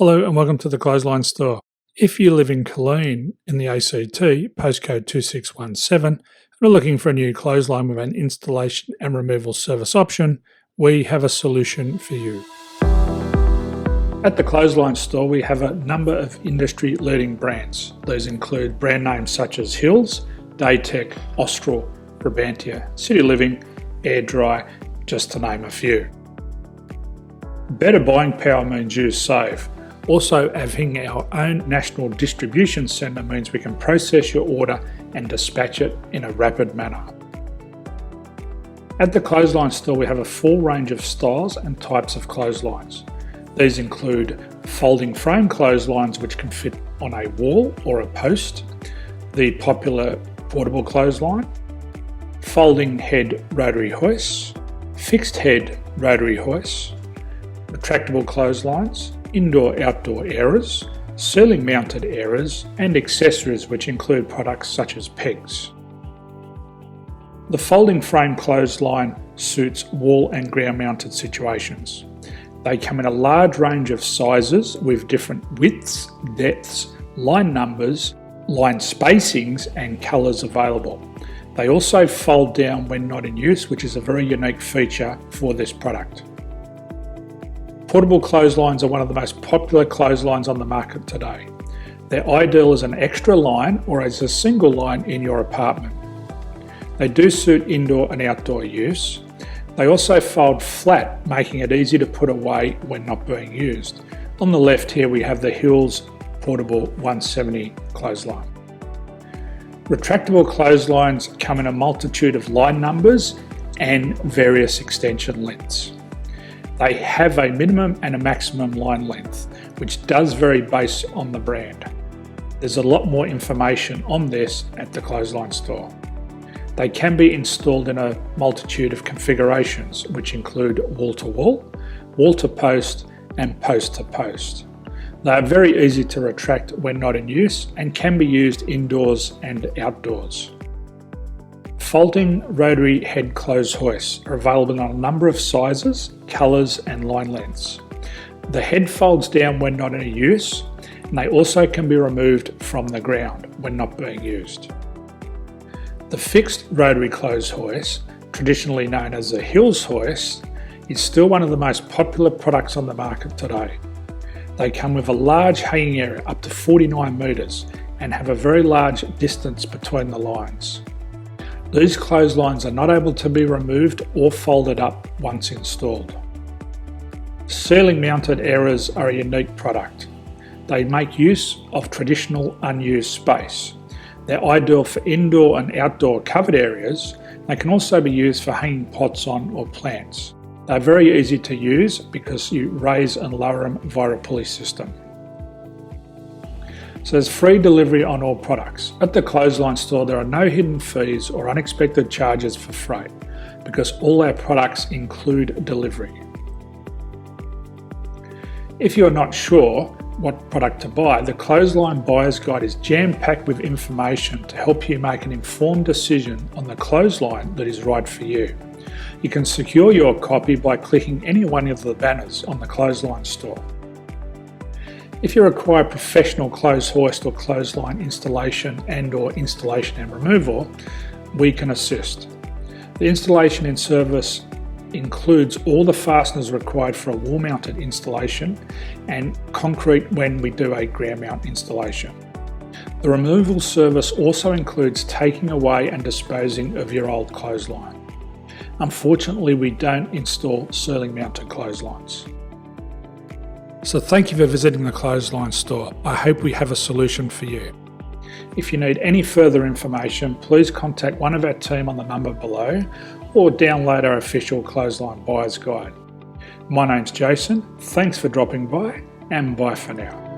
Hello and welcome to the Clothesline Store. If you live in Kaleen in the ACT, postcode 2617, and are looking for a new clothesline with an installation and removal service option, we have a solution for you. At the Clothesline Store, we have a number of industry-leading brands. These include brand names such as Hills, Daytech, Austral, Brabantia, City Living, Air Dry, just to name a few. Better buying power means you save. Also, having our own national distribution centre means we can process your order and dispatch it in a rapid manner. At the Clothesline Store, we have a full range of styles and types of clotheslines. These include folding frame clotheslines which can fit on a wall or a post, the popular portable clothesline, folding head rotary hoists, fixed head rotary hoists, retractable clotheslines, indoor-outdoor airers, ceiling-mounted airers, and accessories which include products such as pegs. The folding frame clothesline suits wall and ground-mounted situations. They come in a large range of sizes with different widths, depths, line numbers, line spacings, and colours available. They also fold down when not in use, which is a very unique feature for this product. Portable clotheslines are one of the most popular clotheslines on the market today. They're ideal as an extra line or as a single line in your apartment. They do suit indoor and outdoor use. They also fold flat, making it easy to put away when not being used. On the left here we have the Hills Portable 170 clothesline. Retractable clotheslines come in a multitude of line numbers and various extension lengths. They have a minimum and a maximum line length, which does vary based on the brand. There's a lot more information on this at the Clothesline Store. They can be installed in a multitude of configurations, which include wall-to-wall, wall-to-post, and post-to-post. They are very easy to retract when not in use and can be used indoors and outdoors. Folding rotary head clothes hoists are available in a number of sizes, colours and line lengths. The head folds down when not in use, and they also can be removed from the ground when not being used. The fixed rotary clothes hoist, traditionally known as the Hills hoist, is still one of the most popular products on the market today. They come with a large hanging area up to 49 metres and have a very large distance between the lines. These clotheslines are not able to be removed or folded up once installed. Ceiling mounted airers are a unique product. They make use of traditional unused space. They're ideal for indoor and outdoor covered areas. They can also be used for hanging pots on or plants. They're very easy to use because you raise and lower them via a pulley system. So there's free delivery on all products. At the Clothesline Store, there are no hidden fees or unexpected charges for freight because all our products include delivery. If you're not sure what product to buy, the Clothesline Buyer's Guide is jam-packed with information to help you make an informed decision on the clothesline that is right for you. You can secure your copy by clicking any one of the banners on the Clothesline Store. If you require professional clothes hoist or clothesline installation and/or installation and removal, we can assist. The installation and service includes all the fasteners required for a wall-mounted installation and concrete when we do a ground mount installation. The removal service also includes taking away and disposing of your old clothesline. Unfortunately, we don't install ceiling-mounted clotheslines. So thank you for visiting the Clothesline Store. I hope we have a solution for you. If you need any further information, please contact one of our team on the number below or download our official Clothesline Buyer's Guide. My name's Jason, thanks for dropping by and bye for now.